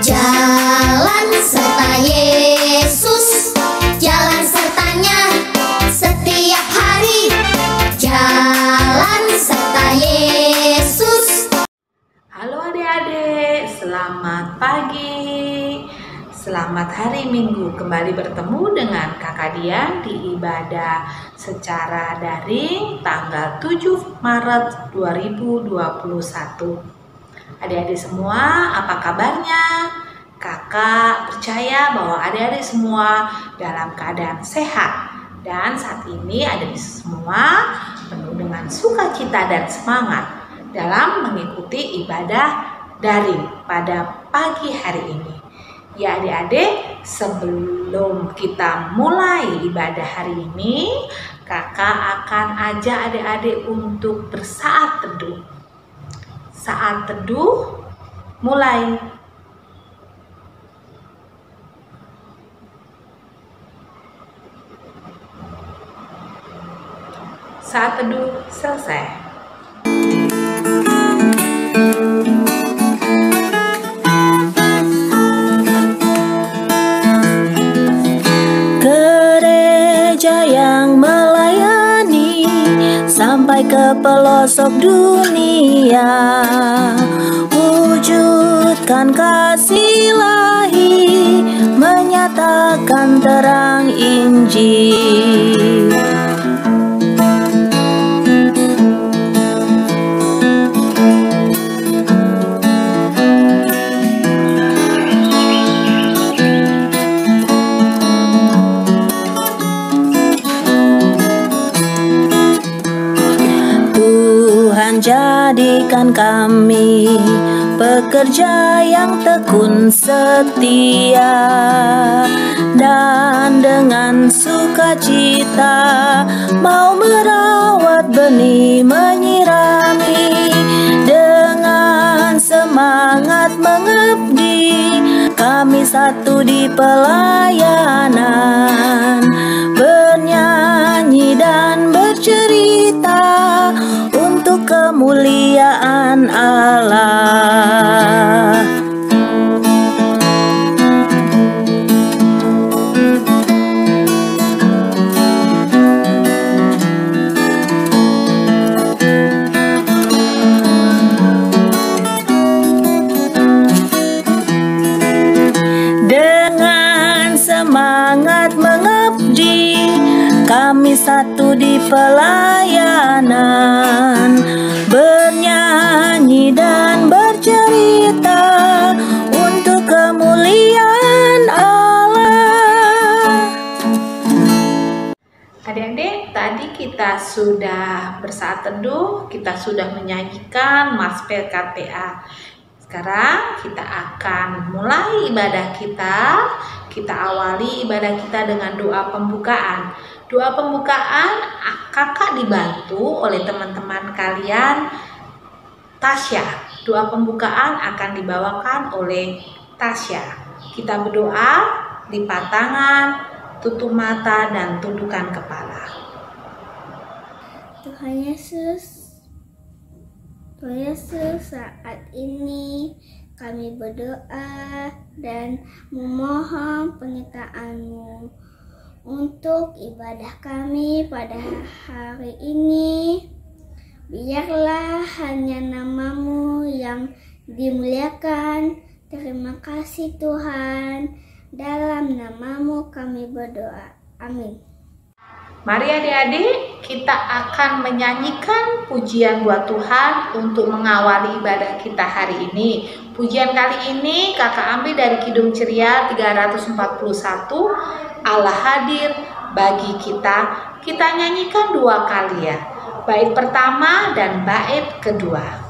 Jalan serta Yesus, jalan sertanya setiap hari. Jalan serta Yesus. Halo adik-adik, selamat pagi. Selamat hari Minggu, kembali bertemu dengan Kakak Dian di ibadah secara daring tanggal 7 Maret 2021. Adik-adik semua, apa kabarnya? Kakak percaya bahwa adik-adik semua dalam keadaan sehat. Dan saat ini adik-adik semua penuh dengan sukacita dan semangat dalam mengikuti ibadah daring pada pagi hari ini. Ya adik-adik, sebelum kita mulai ibadah hari ini, kakak akan ajak adik-adik untuk bersaat teduh. Saat teduh, mulai. Saat teduh selesai. Sampai ke pelosok dunia, wujudkan kasih ilahi, menyatakan terang Injil. Jadikan kami pekerja yang tekun setia, dan dengan sukacita mau merawat benih, menyirami, dengan semangat mengabdi. Kami satu di pelayanan, bernyanyi dan bercerita untuk kemuliaan Allah. Dengan semangat mengabdi, kami satu di pelayanan, bernyanyi dan bercerita untuk kemuliaan Allah. Adik-adik, tadi kita sudah bersaat teduh, kita sudah menyanyikan Maspel KPA. Sekarang kita akan mulai ibadah kita. Kita awali ibadah kita dengan doa pembukaan. Doa pembukaan kakak dibantu oleh teman-teman kalian, Tasya. Doa pembukaan akan dibawakan oleh Tasya. Kita berdoa, lipat tangan, tutup mata dan tundukkan kepala. Tuhan Yesus, saat ini kami berdoa dan memohon penyertaan-Mu untuk ibadah kami pada hari ini. Biarlah hanya nama-Mu yang dimuliakan. Terima kasih Tuhan. Dalam nama-Mu kami berdoa. Amin. Mari adik-adik, kita akan menyanyikan pujian buat Tuhan untuk mengawali ibadah kita hari ini. Pujian kali ini kakak ambil dari Kidung Ceria 341, Allah hadir bagi kita. Kita nyanyikan dua kali ya, bait pertama dan bait kedua.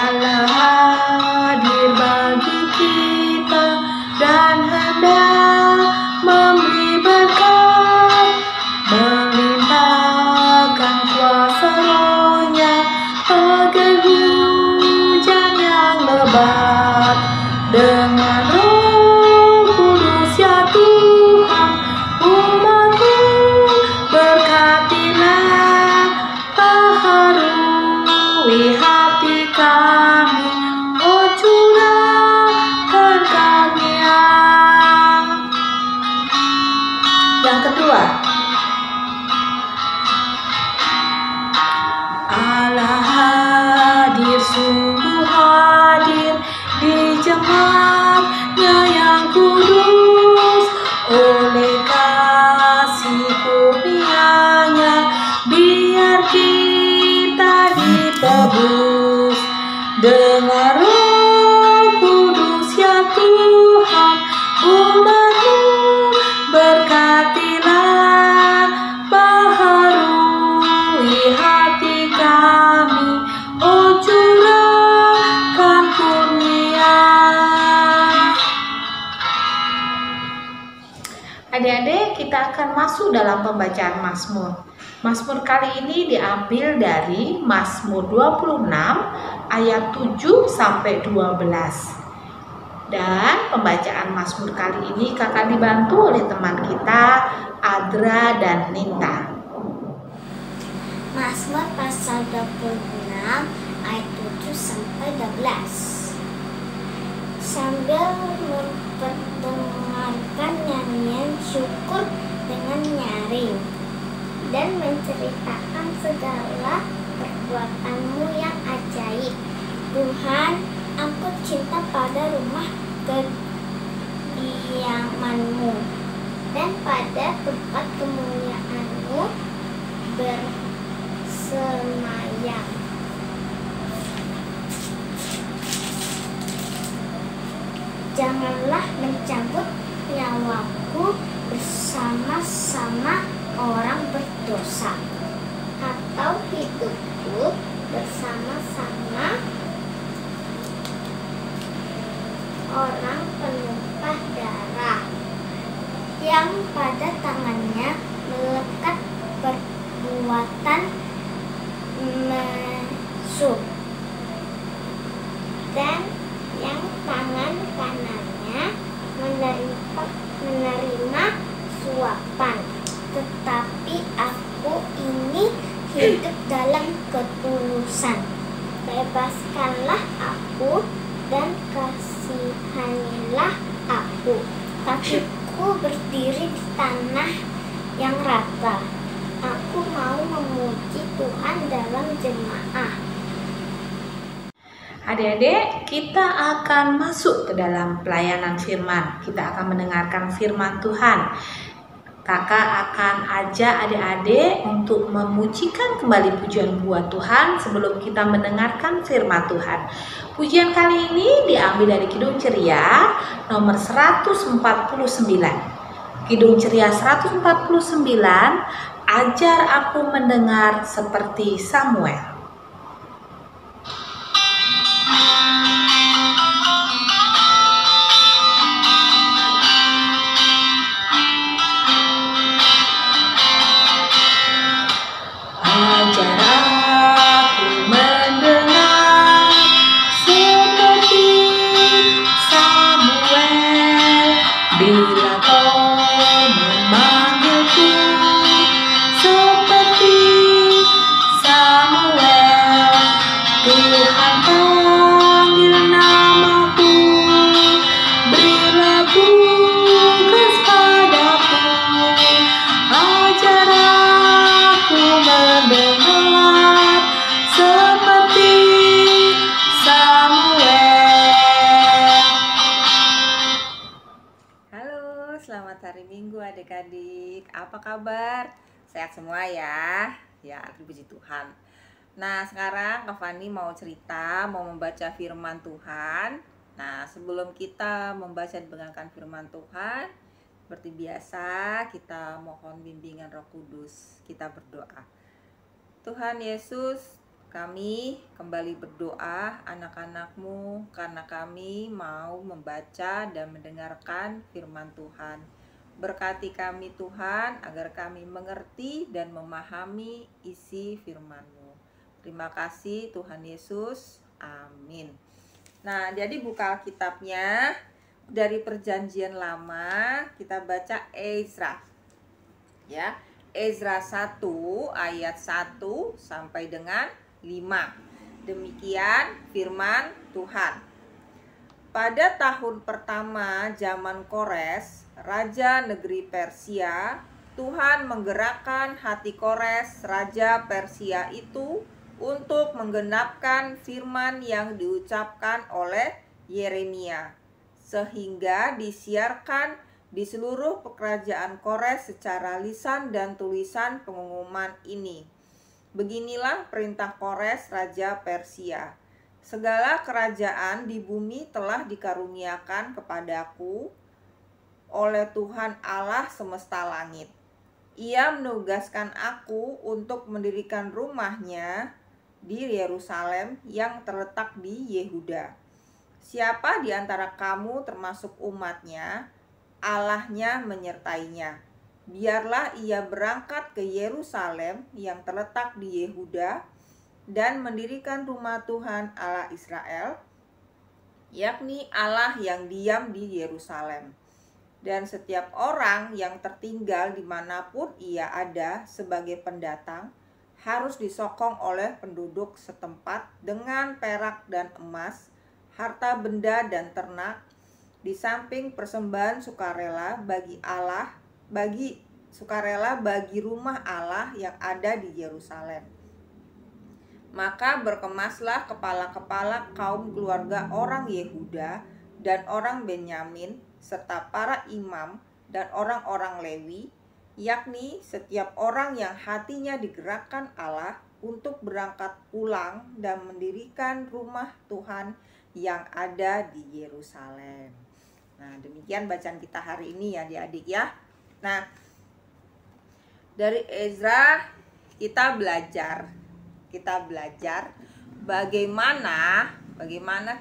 Allah hadir bagi kita dan hendak memberi berkat, melimpahkan kuasa Roh-Nya agar hujan yang lebat Adik-adik, kita akan masuk dalam pembacaan Mazmur. Mazmur kali ini diambil dari Mazmur 26 ayat 7 sampai 12. Dan pembacaan Mazmur kali ini kakak dibantu oleh teman kita Adra dan Ninta. Mazmur pasal 26 ayat 7 sampai 12. Sambil memperdengarkan nyanyian syukur dengan nyaring dan menceritakan segala perbuatanmu yang ajaib. Tuhan, aku cinta pada rumah kediamanmu dan pada tempat kemuliaanmu bersemayam. Janganlah mencabut nyawaku bersama-sama orang berdosa, atau hidupku bersama-sama orang penumpah darah, yang pada tangannya melekat perbuatan mesum, dan yang tangan kanannya menerima suapan. Tetapi aku ini hidup dalam ketulusan. Bebaskanlah aku dan kasihanilah aku. Kakiku berdiri di tanah yang rata. Aku mau memuji Tuhan dalam jemaah. Adik-adik, kita akan masuk ke dalam pelayanan firman. Kita akan mendengarkan firman Tuhan. Kakak akan ajak adik-adik untuk memujikan kembali pujian buat Tuhan sebelum kita mendengarkan firman Tuhan. Pujian kali ini diambil dari Kidung Ceria nomor 149. Kidung Ceria 149, ajar aku mendengar seperti Samuel. Selamat hari Minggu adik-adik. Apa kabar? Sehat semua ya? Ya, puji Tuhan. Nah, sekarang Kak Fani mau cerita, mau membaca firman Tuhan. Nah, sebelum kita membaca dan mendengarkan firman Tuhan, seperti biasa kita mohon bimbingan Roh Kudus. Kita berdoa. Tuhan Yesus, kami kembali berdoa anak-anak-Mu karena kami mau membaca dan mendengarkan firman Tuhan. Berkati kami Tuhan agar kami mengerti dan memahami isi firman-Mu. Terima kasih Tuhan Yesus. Amin. Nah, jadi buka Alkitabnya dari Perjanjian Lama, kita baca Ezra. Ya, Ezra 1 ayat 1 sampai dengan 5. Demikian firman Tuhan. Pada tahun pertama zaman Kores, raja negeri Persia, Tuhan menggerakkan hati Kores, raja Persia itu untuk menggenapkan firman yang diucapkan oleh Yeremia, sehingga disiarkan di seluruh kerajaan Kores secara lisan dan tulisan pengumuman ini. Beginilah perintah Kores, raja Persia. Segala kerajaan di bumi telah dikaruniakan kepadaku oleh Tuhan Allah semesta langit. Ia menugaskan aku untuk mendirikan rumahnya di Yerusalem yang terletak di Yehuda. Siapa di antara kamu termasuk umatnya, Allahnya menyertainya. Biarlah ia berangkat ke Yerusalem yang terletak di Yehuda dan mendirikan rumah Tuhan Allah Israel, yakni Allah yang diam di Yerusalem. Dan setiap orang yang tertinggal dimanapun ia ada sebagai pendatang harus disokong oleh penduduk setempat dengan perak dan emas, harta benda dan ternak, di samping persembahan sukarela bagi rumah Allah yang ada di Yerusalem. Maka berkemaslah kepala-kepala kaum keluarga orang Yehuda dan orang Benyamin, serta para imam dan orang-orang Lewi, yakni setiap orang yang hatinya digerakkan Allah untuk berangkat pulang dan mendirikan rumah Tuhan yang ada di Yerusalem. Nah, demikian bacaan kita hari ini ya adik-adik ya. Nah, dari Ezra kita belajar bagaimana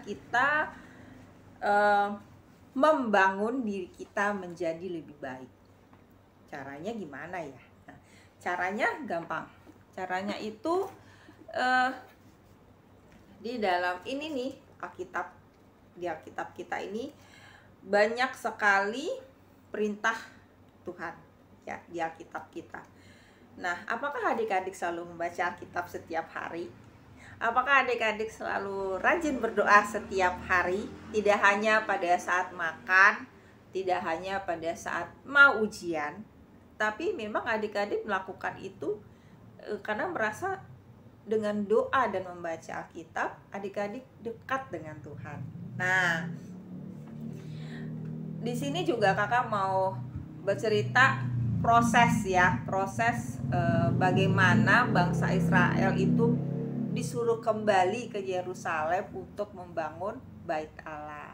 kita membangun diri kita menjadi lebih baik. Caranya gimana ya? Nah, caranya gampang. Caranya itu di dalam ini nih, di Alkitab kita ini banyak sekali perintah Tuhan ya di Alkitab kita. Nah, apakah adik-adik selalu membaca Alkitab setiap hari? Apakah adik-adik selalu rajin berdoa setiap hari? Tidak hanya pada saat makan, tidak hanya pada saat mau ujian, tapi memang adik-adik melakukan itu karena merasa dengan doa dan membaca Alkitab, adik-adik dekat dengan Tuhan. Nah, di sini juga kakak mau bercerita proses bagaimana bangsa Israel itu disuruh kembali ke Yerusalem untuk membangun Bait Allah.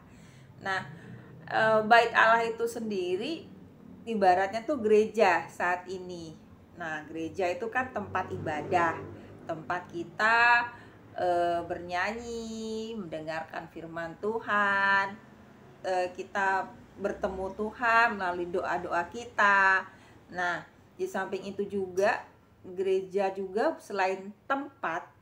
Nah, Bait Allah itu sendiri ibaratnya tuh gereja saat ini. Nah, gereja itu kan tempat ibadah, tempat kita bernyanyi, mendengarkan firman Tuhan, kita bertemu Tuhan melalui doa-doa kita. Nah, di samping itu juga gereja juga selain tempat,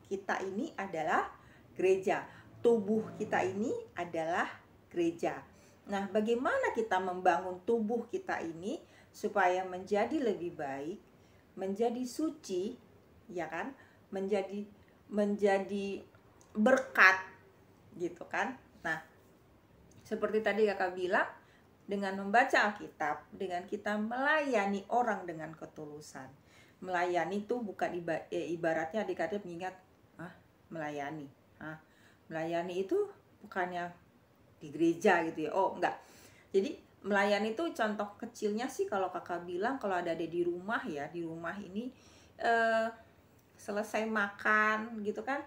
kita ini adalah gereja. Tubuh kita ini adalah gereja. Nah, bagaimana kita membangun tubuh kita ini supaya menjadi lebih baik, menjadi suci, ya kan? Menjadi berkat gitu kan? Nah, seperti tadi kakak bilang, dengan membaca Alkitab, dengan kita melayani orang dengan ketulusan. Melayani itu bukan ibaratnya adik-adik mengingat melayani. Melayani itu bukannya di gereja gitu ya. Oh, enggak. Jadi melayani itu contoh kecilnya sih kalau kakak bilang, kalau ada di rumah ya, di rumah ini selesai makan gitu kan,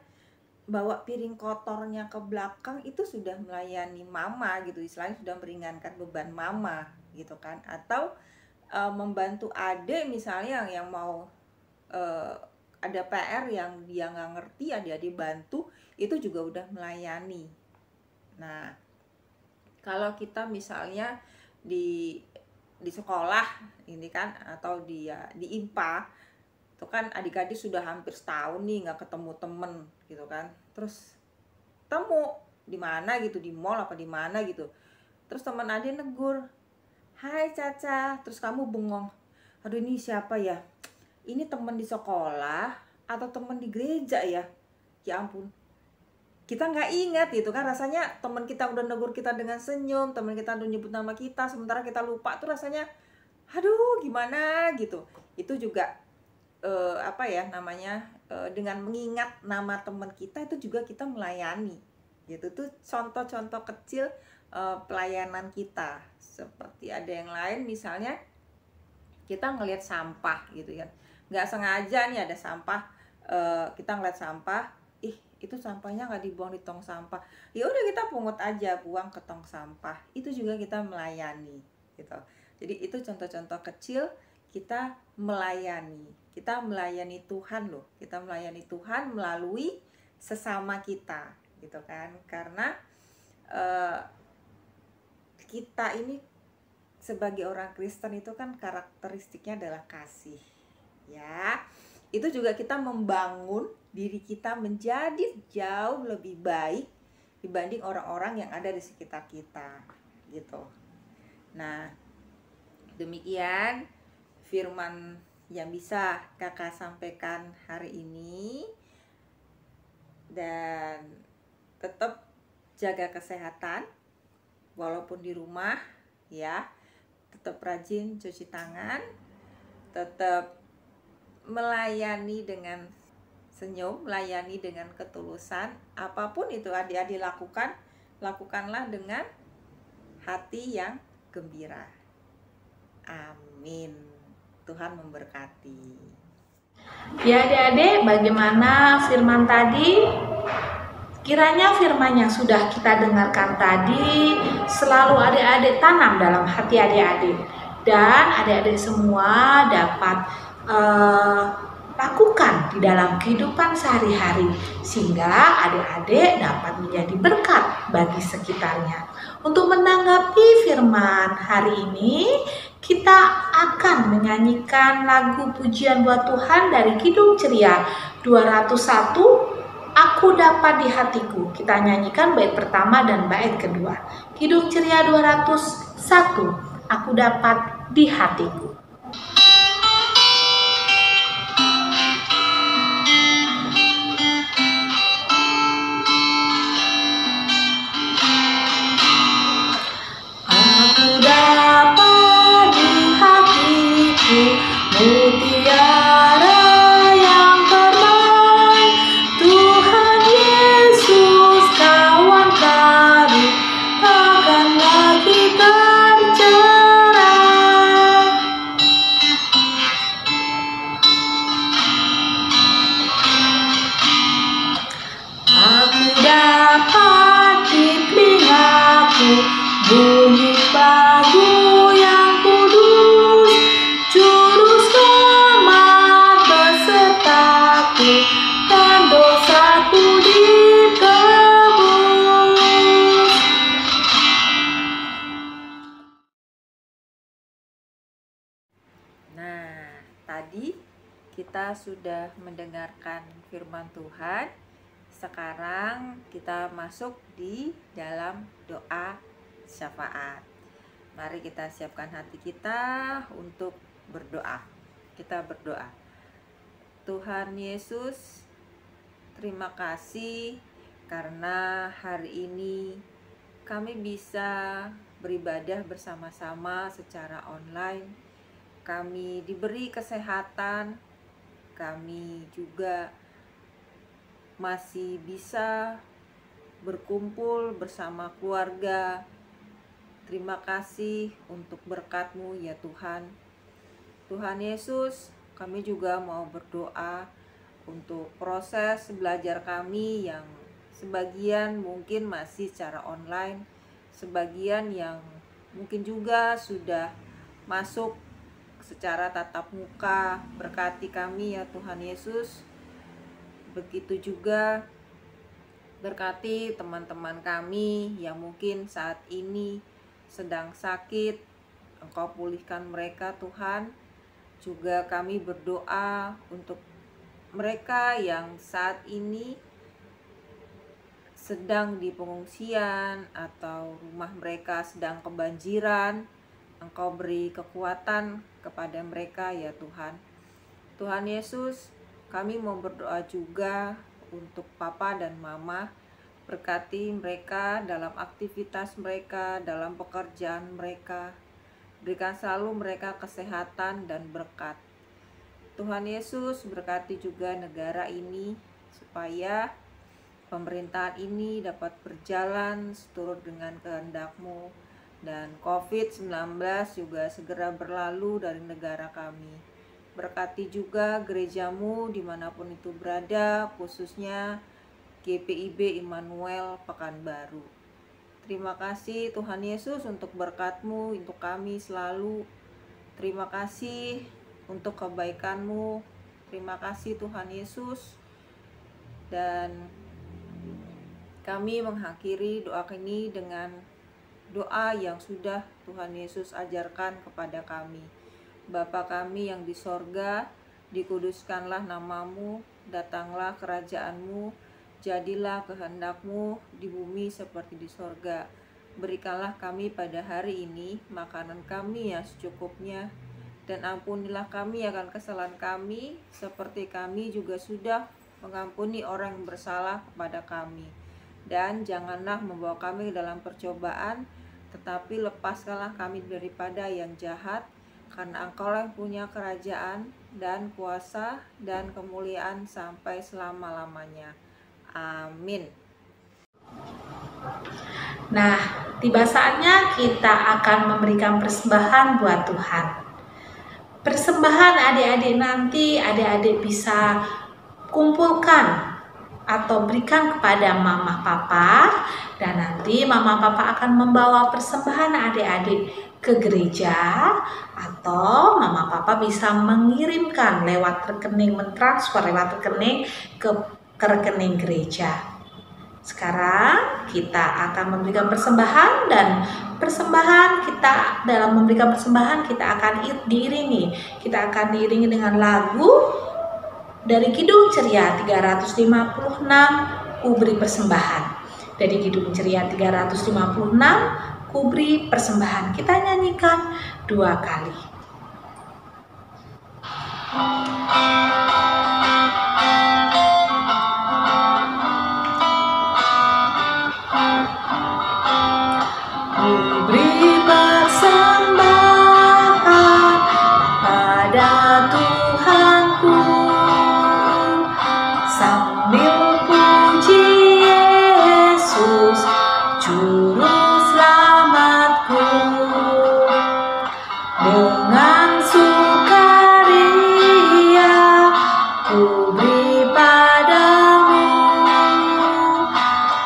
bawa piring kotornya ke belakang, itu sudah melayani mama gitu, istilahnya sudah meringankan beban mama gitu kan. Atau membantu adik misalnya yang mau ada PR yang dia nggak ngerti, adik-adik bantu, itu juga udah melayani. Nah, kalau kita misalnya di sekolah ini kan, atau di IMPA, itu kan adik-adik sudah hampir setahun nih nggak ketemu temen gitu kan, terus temu di mana gitu, di mall apa di mana gitu, terus teman adik negur, "Hai Caca," terus kamu bengong, "Aduh, ini siapa ya? Ini teman di sekolah atau teman di gereja ya?" Ya ampun, kita nggak ingat gitu kan, rasanya teman kita udah negur kita dengan senyum, teman kita udah nyebut nama kita, sementara kita lupa, tuh rasanya aduh gimana gitu. Itu juga dengan mengingat nama teman kita, itu juga kita melayani gitu. Tuh contoh-contoh kecil pelayanan kita. Seperti ada yang lain, misalnya kita ngelihat sampah gitu kan, nggak sengaja nih ada sampah, kita ngeliat sampah, itu sampahnya nggak dibuang di tong sampah, ya udah kita pungut aja, buang ke tong sampah. Itu juga kita melayani gitu. Jadi itu contoh-contoh kecil kita melayani Tuhan loh. Kita melayani Tuhan melalui sesama kita gitu kan. Karena kita ini sebagai orang Kristen itu kan karakteristiknya adalah kasih, ya. Itu juga kita membangun diri kita menjadi jauh lebih baik dibanding orang-orang yang ada di sekitar kita, gitu. Nah, demikian firman yang bisa kakak sampaikan hari ini. Dan tetap jaga kesehatan walaupun di rumah, ya. Tetap rajin cuci tangan, tetap melayani dengan senyum, melayani dengan ketulusan. Apapun itu adik-adik lakukan, lakukanlah dengan hati yang gembira. Amin. Tuhan memberkati. Ya adik-adik, bagaimana firman tadi? Kiranya firman yang sudah kita dengarkan tadi selalu adik-adik tanam dalam hati adik-adik, dan adik-adik semua dapat lakukan di dalam kehidupan sehari-hari, sehingga adik-adik dapat menjadi berkat bagi sekitarnya. Untuk menanggapi firman hari ini, kita akan menyanyikan lagu pujian buat Tuhan dari Kidung Ceria 201, Aku Dapat di Hatiku. Kita nyanyikan bait pertama dan bait kedua. Kidung Ceria 201, Aku Dapat di Hatiku. Aku dapat di hatiku mutiara yang terbaik, Tuhan Yesus kawan karib akan lagi tercerah. Aku dapat di telingaku bunyi lagu yang kudus, juru selamat besertaku dan dosaku ditebus. Nah, tadi kita sudah mendengarkan firman Tuhan. Sekarang kita masuk di dalam doa syafaat. Mari kita siapkan hati kita untuk berdoa. Kita berdoa. Tuhan Yesus, terima kasih karena hari ini kami bisa beribadah bersama-sama secara online. Kami diberi kesehatan, kami juga masih bisa berkumpul bersama keluarga. Terima kasih untuk berkat-Mu ya Tuhan. Tuhan Yesus, kami juga mau berdoa untuk proses belajar kami yang sebagian mungkin masih secara online, sebagian yang mungkin juga sudah masuk secara tatap muka. Berkati kami ya Tuhan Yesus. Begitu juga berkati teman-teman kami yang mungkin saat ini sedang sakit. Engkau pulihkan mereka Tuhan. Juga kami berdoa untuk mereka yang saat ini sedang di pengungsian atau rumah mereka sedang kebanjiran. Engkau beri kekuatan kepada mereka ya Tuhan. Tuhan Yesus, kami mau berdoa juga untuk Papa dan Mama. Berkati mereka dalam aktivitas mereka, dalam pekerjaan mereka. Berikan selalu mereka kesehatan dan berkat. Tuhan Yesus, berkati juga negara ini supaya pemerintahan ini dapat berjalan seturut dengan kehendak-Mu, dan COVID-19 juga segera berlalu dari negara kami. Berkati juga gereja-Mu dimanapun itu berada, khususnya GPIB Immanuel Pekanbaru. Terima kasih Tuhan Yesus untuk berkat-Mu untuk kami selalu. Terima kasih untuk kebaikan-Mu. Terima kasih Tuhan Yesus. Dan kami mengakhiri doa ini dengan doa yang sudah Tuhan Yesus ajarkan kepada kami. Bapa kami yang di sorga, dikuduskanlah namamu, datanglah kerajaanmu, jadilah kehendakmu di bumi seperti di sorga. Berikanlah kami pada hari ini makanan kami yang secukupnya, dan ampunilah kami akan kesalahan kami, seperti kami juga sudah mengampuni orang yang bersalah kepada kami. Dan janganlah membawa kami ke dalam percobaan, tetapi lepaskanlah kami daripada yang jahat, karena Engkau yang punya kerajaan dan kuasa dan kemuliaan sampai selama-lamanya. Amin. Nah, tiba saatnya kita akan memberikan persembahan buat Tuhan. Persembahan adik-adik nanti adik-adik bisa kumpulkan atau berikan kepada mama papa, dan nanti mama papa akan membawa persembahan adik-adik ke gereja, atau mama papa bisa mengirimkan lewat rekening, mentransfer lewat rekening ke rekening gereja. Sekarang kita akan memberikan persembahan, dan persembahan kita, dalam memberikan persembahan kita akan diiringi dengan lagu dari Kidung Ceria 356, Ku Beri Persembahan. Dari Kidung Ceria 356, Ku Beri Persembahan. Kita nyanyikan 2 kali. Ku beri persembahan pada Tuhanku, sambil puji Yesus Juru Selamatku. Dengan sukaria ku beri padamu,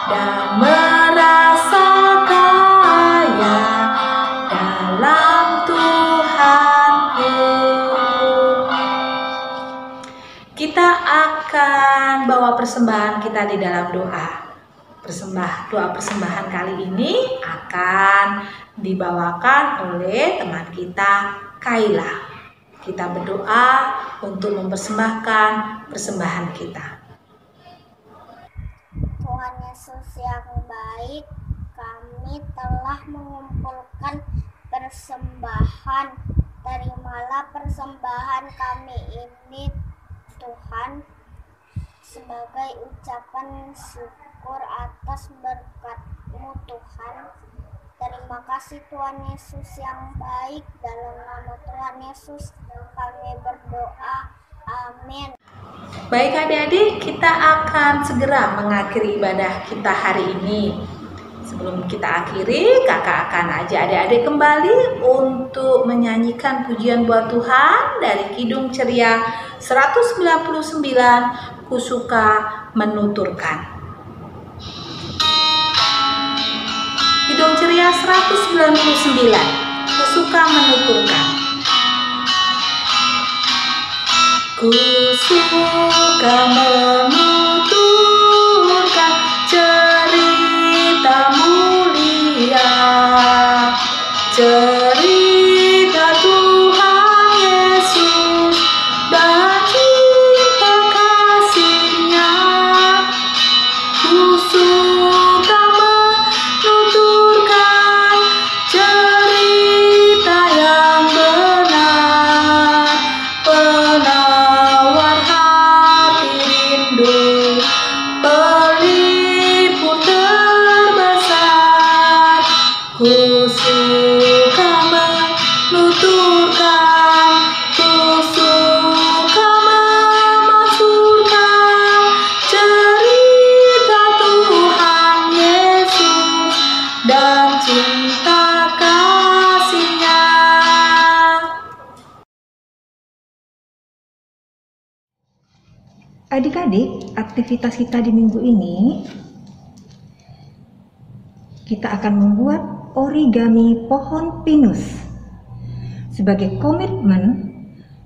dan merasa kaya dalam Tuhanku. Kita akan bawa persembahan kita di dalam doa. Doa persembahan kali ini akan dibawakan oleh teman kita, Kaila. Kita berdoa untuk mempersembahkan persembahan kita. Tuhan Yesus yang baik, kami telah mengumpulkan persembahan. Terimalah persembahan kami ini, Tuhan, sebagai ucapan syukur atas berkat-Mu, Tuhan. Terima kasih Tuhan Yesus yang baik, dalam nama Tuhan Yesus kami berdoa. Amin. Baik adik-adik, kita akan segera mengakhiri ibadah kita hari ini. Sebelum kita akhiri, kakak akan ajak adik-adik kembali untuk menyanyikan pujian buat Tuhan dari Kidung Ceria 199, Ku Suka Menuturkan. Kidung Ceria 199, Ku Suka Menuturkan. Ku suka menuturkan cerita mulia, cerita Tuhan Yesus dan cinta kasih-Nya. Ku suka menuturkan cerita yang benar, penawar hati rindu, pelipur terbesar. Ku suka menuturkan, ku suka memasukkan cerita Tuhan Yesus dan cinta kasih-Nya. Adik-adik, aktivitas kita di minggu ini, kita akan membuat origami pohon pinus sebagai komitmen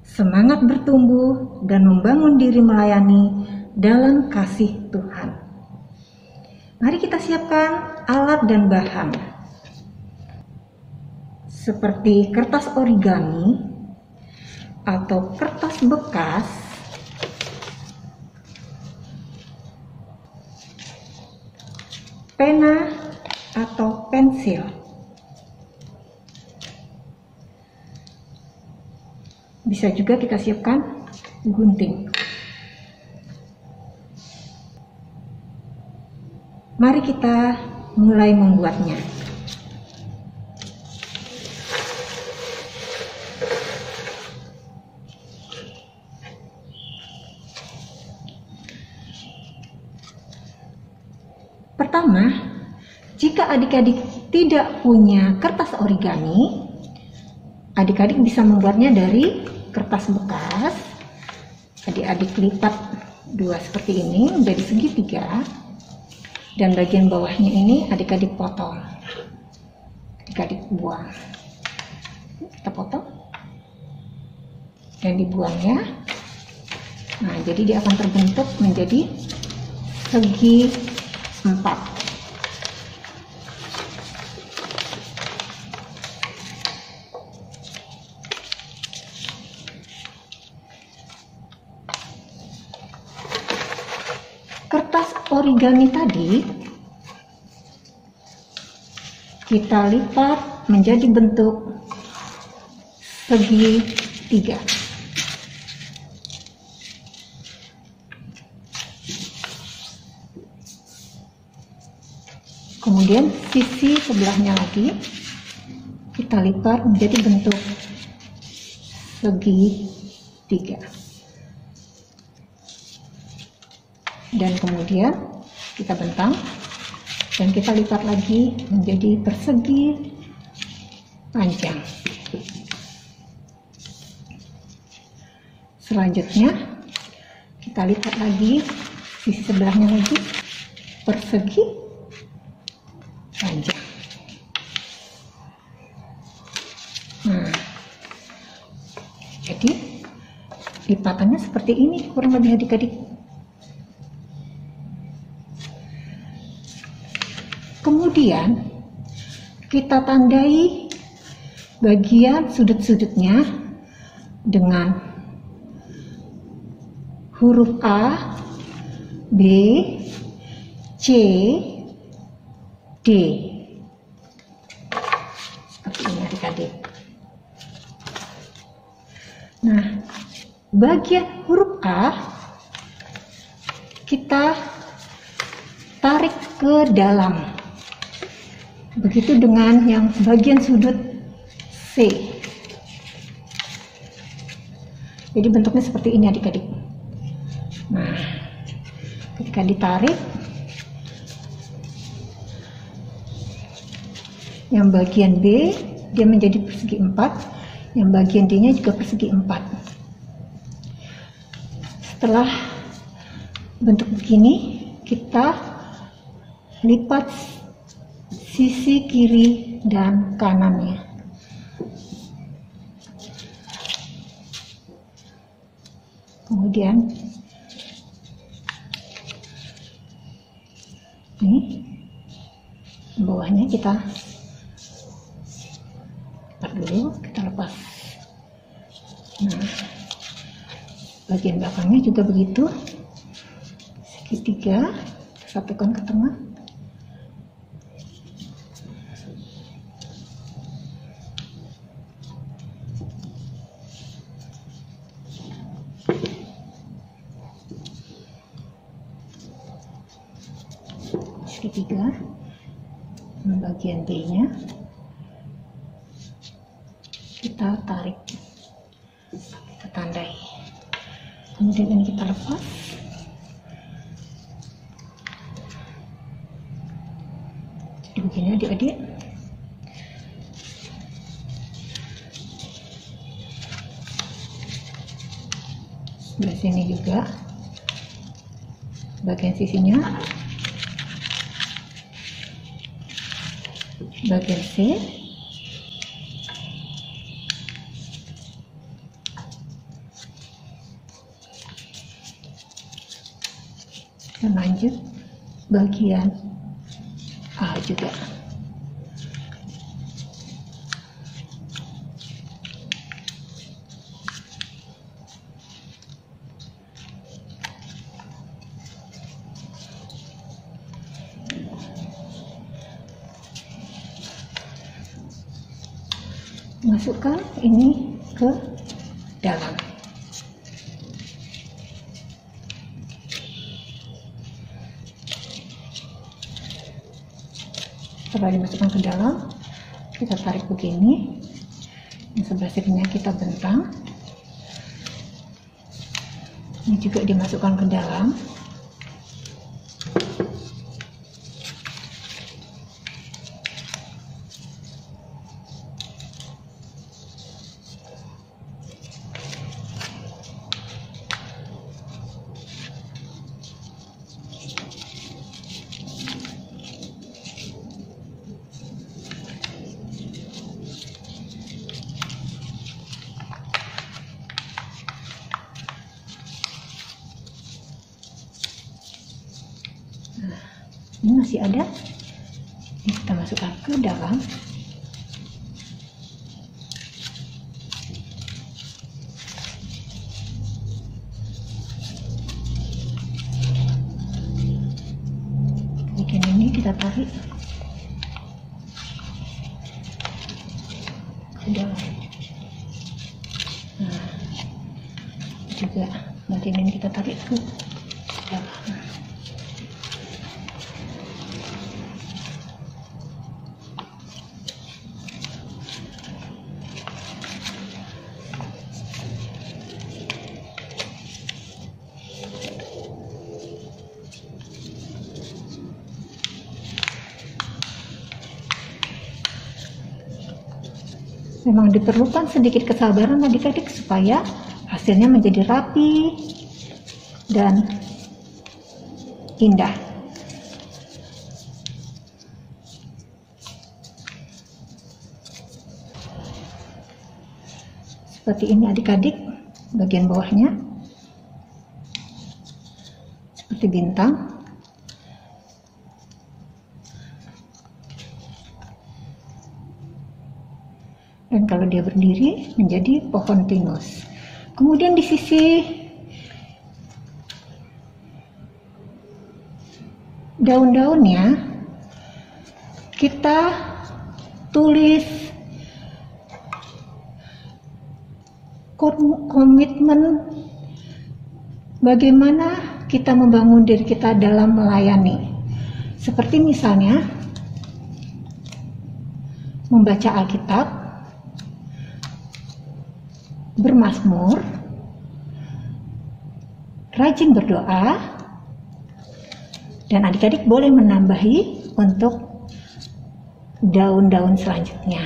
semangat bertumbuh dan membangun diri melayani dalam kasih Tuhan. Mari kita siapkan alat dan bahan. seperti kertas origami atau kertas bekas, pena atau pensil. Bisa juga kita siapkan gunting. Mari kita mulai membuatnya. Pertama, jika adik-adik tidak punya kertas origami, adik-adik bisa membuatnya dari kertas bekas. Adik-adik lipat dua seperti ini menjadi segitiga, dan bagian bawahnya ini adik-adik potong, adik-adik buang. Kita potong dan dibuang ya. Nah, jadi dia akan terbentuk menjadi segi 4. Kertas origami tadi kita lipat menjadi bentuk segi 3. Kemudian sisi sebelahnya lagi kita lipat menjadi bentuk segi 3. Dan kemudian kita bentang dan kita lipat lagi menjadi persegi panjang. Selanjutnya kita lipat lagi sisi sebelahnya lagi persegi panjang. Nah, jadi lipatannya seperti ini kurang lebih adik-adik. Kemudian kita tandai bagian sudut-sudutnya dengan huruf A, B, C, D. Seperti ini adik-adik. Nah, bagian huruf A kita tarik ke dalam. Begitu dengan yang bagian sudut C. Jadi bentuknya seperti ini adik-adik. Nah, ketika ditarik, yang bagian B dia menjadi persegi 4, yang bagian D nya juga persegi 4. Setelah bentuk begini, kita lipat sisi kiri dan kanannya. Kemudian ini bawahnya kita lipat dulu, kita lepas. Nah, bagian belakangnya juga begitu, segitiga, satukan ke tengah. Segitiga, bagian D nya kita tarik, kita tandai, kemudian ini kita lepas. Jadi begini adik-adik. Sebelah sini juga bagian sisinya, bagian C, dan lanjut bagian A juga. masukkan ini ke dalam. Setelah dimasukkan ke dalam, kita tarik begini, yang sebelah sininya kita bentang. Ini juga dimasukkan ke dalam. Ini masih ada, ini kita masukkan ke dalam. Bagian ini kita tarik ke dalam. Nah, juga bagian ini kita tarik ke dalam. Memang diperlukan sedikit kesabaran adik-adik supaya hasilnya menjadi rapi dan indah. Seperti ini adik-adik, bagian bawahnya seperti bintang. Dan kalau dia berdiri menjadi pohon pinus. Kemudian di sisi daun-daunnya kita tulis komitmen bagaimana kita membangun diri kita dalam melayani. Seperti misalnya membaca Alkitab, bermazmur, rajin berdoa, dan adik-adik boleh menambahi untuk daun-daun selanjutnya.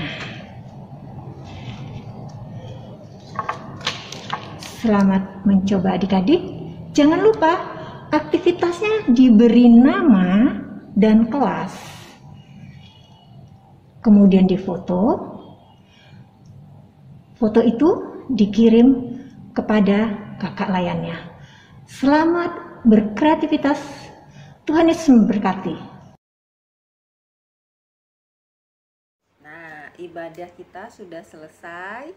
Selamat mencoba adik-adik. Jangan lupa aktivitasnya diberi nama dan kelas. Kemudian difoto. Foto itu dikirim kepada kakak layannya. Selamat berkreativitas. Tuhan Yesus memberkati. Nah, ibadah kita sudah selesai.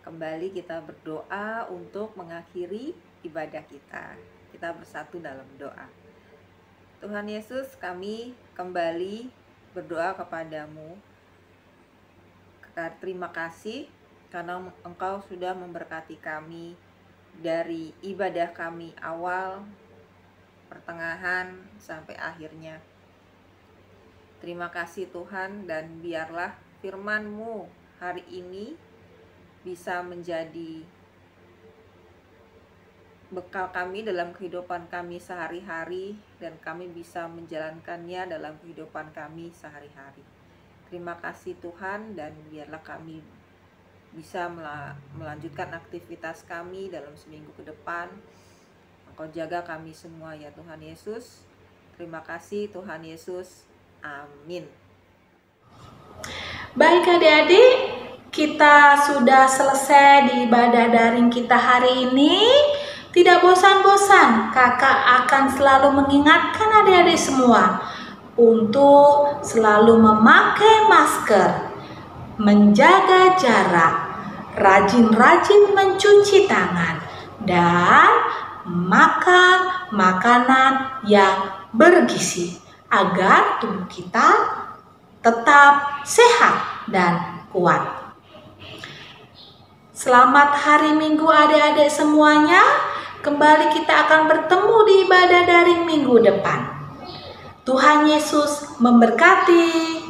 Kembali kita berdoa untuk mengakhiri ibadah kita. Kita bersatu dalam doa. Tuhan Yesus, kami kembali berdoa kepadamu. Terima kasih karena Engkau sudah memberkati kami dari ibadah kami awal, pertengahan, sampai akhirnya. Terima kasih Tuhan, dan biarlah firman-Mu hari ini bisa menjadi bekal kami dalam kehidupan kami sehari-hari, dan kami bisa menjalankannya dalam kehidupan kami sehari-hari. Terima kasih Tuhan, dan biarlah kami bisa melanjutkan aktivitas kami dalam seminggu ke depan. Engkau jaga kami semua ya Tuhan Yesus. Terima kasih Tuhan Yesus. Amin. Baik adik-adik, kita sudah selesai di ibadah daring kita hari ini. Tidak bosan-bosan, kakak akan selalu mengingatkan adik-adik semua untuk selalu memakai masker, menjaga jarak, rajin-rajin mencuci tangan, dan makan makanan yang bergizi agar tubuh kita tetap sehat dan kuat. Selamat hari Minggu adik-adik semuanya. Kembali kita akan bertemu di ibadah daring minggu depan. Tuhan Yesus memberkati.